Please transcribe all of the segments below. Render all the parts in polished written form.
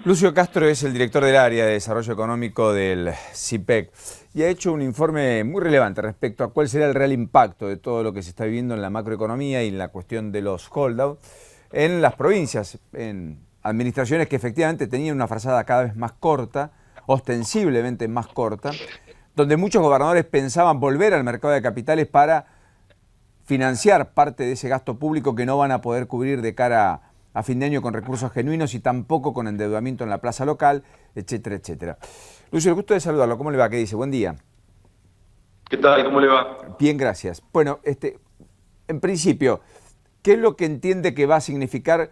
Lucio Castro es el director del área de desarrollo económico del CIPEC y ha hecho un informe muy relevante respecto a cuál será el real impacto de todo lo que se está viviendo en la macroeconomía y en la cuestión de los holdouts en las provincias, en administraciones que efectivamente tenían una frazada cada vez más corta, ostensiblemente más corta, donde muchos gobernadores pensaban volver al mercado de capitales para financiar parte de ese gasto público que no van a poder cubrir de cara a fin de año con recursos genuinos y tampoco con endeudamiento en la plaza local, etcétera, etcétera. Lucio, el gusto de saludarlo. ¿Cómo le va? ¿Qué dice? Buen día. ¿Qué tal? ¿Cómo le va? Bien, gracias. Bueno, en principio, ¿qué es lo que entiende que va a significar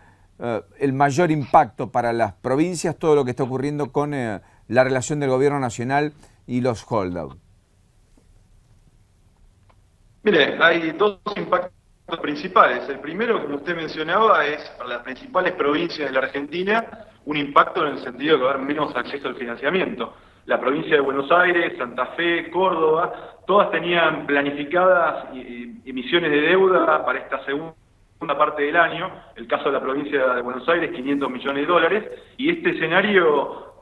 el mayor impacto para las provincias, todo lo que está ocurriendo con la relación del gobierno nacional y los holdouts? Mire, hay dos impactos principales. El primero, como usted mencionaba, es para las principales provincias de la Argentina un impacto en el sentido de que va a haber menos acceso al financiamiento. La provincia de Buenos Aires, Santa Fe, Córdoba, todas tenían planificadas emisiones de deuda para esta segunda parte del año. El caso de la provincia de Buenos Aires, 500 millones de dólares, y este escenario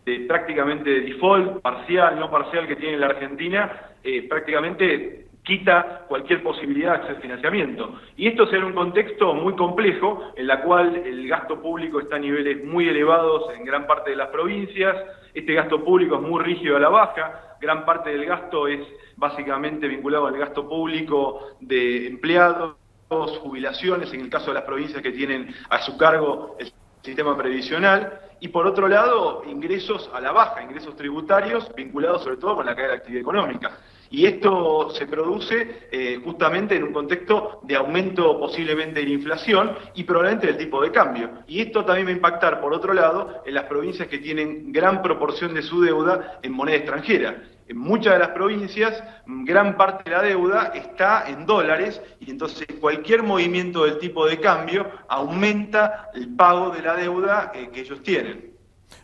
de prácticamente default parcial, no parcial que tiene la Argentina, prácticamente quita cualquier posibilidad de acceso al financiamiento. Y esto se da en un contexto muy complejo, en la cual el gasto público está a niveles muy elevados en gran parte de las provincias. Este gasto público es muy rígido a la baja, gran parte del gasto es básicamente vinculado al gasto público de empleados, jubilaciones, en el caso de las provincias que tienen a su cargo el sistema previsional, y por otro lado, ingresos a la baja, ingresos tributarios vinculados sobre todo con la caída de la actividad económica. Y esto se produce justamente en un contexto de aumento posiblemente de la inflación y probablemente del tipo de cambio. Y esto también va a impactar, por otro lado, en las provincias que tienen gran proporción de su deuda en moneda extranjera. En muchas de las provincias, gran parte de la deuda está en dólares y entonces cualquier movimiento del tipo de cambio aumenta el pago de la deuda que ellos tienen.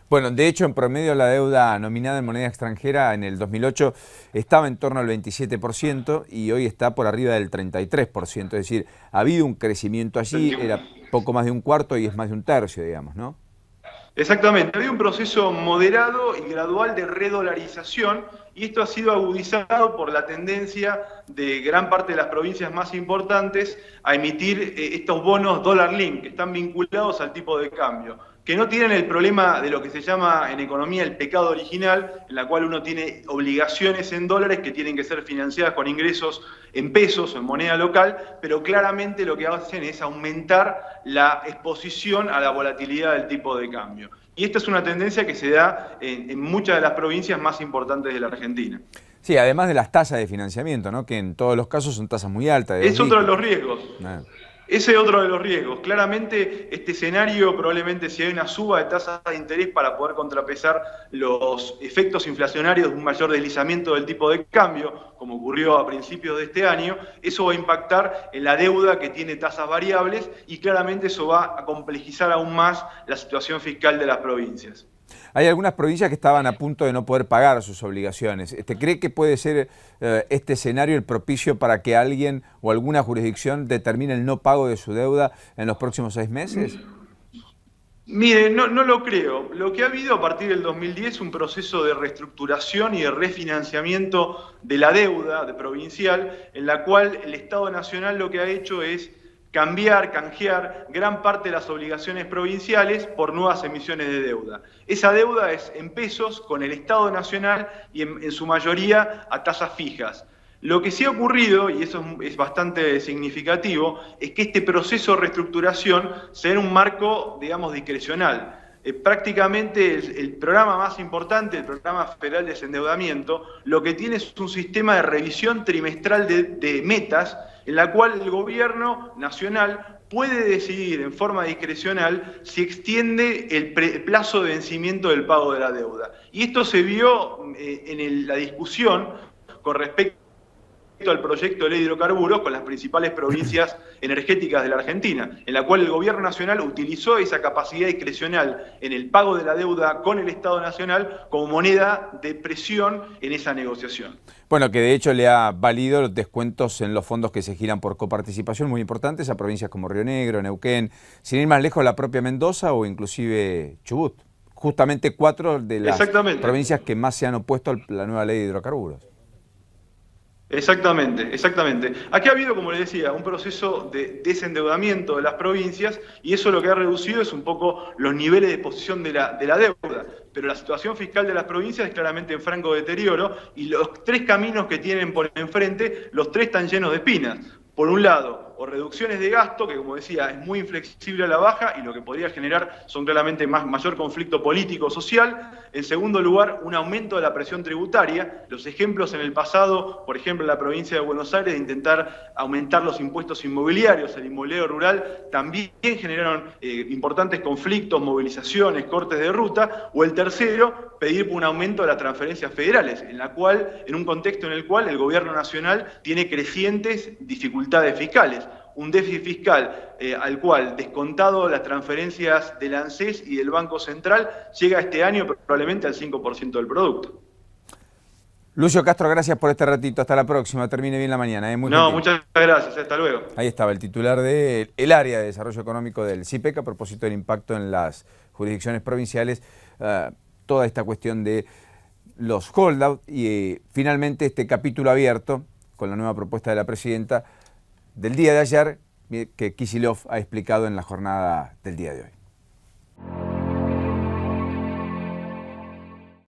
Bueno, de hecho, en promedio la deuda nominada en moneda extranjera en el 2008 estaba en torno al 27% y hoy está por arriba del 33%. Es decir, ha habido un crecimiento allí, era poco más de un cuarto y es más de un tercio, digamos, ¿no? Exactamente, había un proceso moderado y gradual de redolarización y esto ha sido agudizado por la tendencia de gran parte de las provincias más importantes a emitir estos bonos dólar link, que están vinculados al tipo de cambio, que no tienen el problema de lo que se llama en economía el pecado original, en la cual uno tiene obligaciones en dólares que tienen que ser financiadas con ingresos en pesos o en moneda local, pero claramente lo que hacen es aumentar la exposición a la volatilidad del tipo de cambio. Y esta es una tendencia que se da en muchas de las provincias más importantes de la Argentina. Sí, además de las tasas de financiamiento, ¿no? Que en todos los casos son tasas muy altas. Es otro de los riesgos. Ah. Ese es otro de los riesgos. Claramente, este escenario, probablemente si hay una suba de tasas de interés para poder contrapesar los efectos inflacionarios de un mayor deslizamiento del tipo de cambio, como ocurrió a principios de este año, eso va a impactar en la deuda que tiene tasas variables y claramente eso va a complejizar aún más la situación fiscal de las provincias. Hay algunas provincias que estaban a punto de no poder pagar sus obligaciones. ¿Cree que puede ser este escenario el propicio para que alguien o alguna jurisdicción determine el no pago de su deuda en los próximos 6 meses? Mire, no lo creo. Lo que ha habido a partir del 2010 es un proceso de reestructuración y de refinanciamiento de la deuda provincial, en la cual el Estado Nacional lo que ha hecho es canjear gran parte de las obligaciones provinciales por nuevas emisiones de deuda. Esa deuda es en pesos con el Estado Nacional y en su mayoría a tasas fijas. Lo que sí ha ocurrido, y eso es bastante significativo, es que este proceso de reestructuración se da en un marco, digamos, discrecional. Prácticamente el programa más importante, el programa federal de desendeudamiento, lo que tiene es un sistema de revisión trimestral de metas, en la cual el gobierno nacional puede decidir en forma discrecional si extiende el plazo de vencimiento del pago de la deuda. Y esto se vio en la discusión con respecto al proyecto de ley de hidrocarburos con las principales provincias energéticas de la Argentina, en la cual el gobierno nacional utilizó esa capacidad discrecional en el pago de la deuda con el Estado Nacional como moneda de presión en esa negociación. Bueno, que de hecho le ha valido los descuentos en los fondos que se giran por coparticipación muy importantes a provincias como Río Negro, Neuquén, sin ir más lejos la propia Mendoza o inclusive Chubut. justamente 4 de las Exactamente. provincias que más se han opuesto a la nueva ley de hidrocarburos. Exactamente, exactamente. Aquí ha habido, como les decía, un proceso de desendeudamiento de las provincias y eso lo que ha reducido es un poco los niveles de exposición de la deuda. Pero la situación fiscal de las provincias es claramente en franco deterioro y los 3 caminos que tienen por enfrente, los 3 están llenos de espinas. Por un lado, o reducciones de gasto, que como decía, es muy inflexible a la baja y lo que podría generar son claramente mayor conflicto político-social. En segundo lugar, un aumento de la presión tributaria. Los ejemplos en el pasado, por ejemplo, en la provincia de Buenos Aires, de intentar aumentar los impuestos inmobiliarios, el inmobiliario rural, también generaron importantes conflictos, movilizaciones, cortes de ruta. O el tercero, pedir un aumento de las transferencias federales, en un contexto en el cual el gobierno nacional tiene crecientes dificultades fiscales. Un déficit fiscal al cual, descontado las transferencias del ANSES y del Banco Central, llega este año probablemente al 5% del producto. Lucio Castro, gracias por este ratito. Hasta la próxima. Termine bien la mañana. Muy No, gentil. muchas gracias. Hasta luego. Ahí estaba el titular del área de desarrollo económico del CIPEC a propósito del impacto en las jurisdicciones provinciales. Toda esta cuestión de los holdout y finalmente este capítulo abierto con la nueva propuesta de la presidenta del día de ayer que Kicillof ha explicado en la jornada del día de hoy.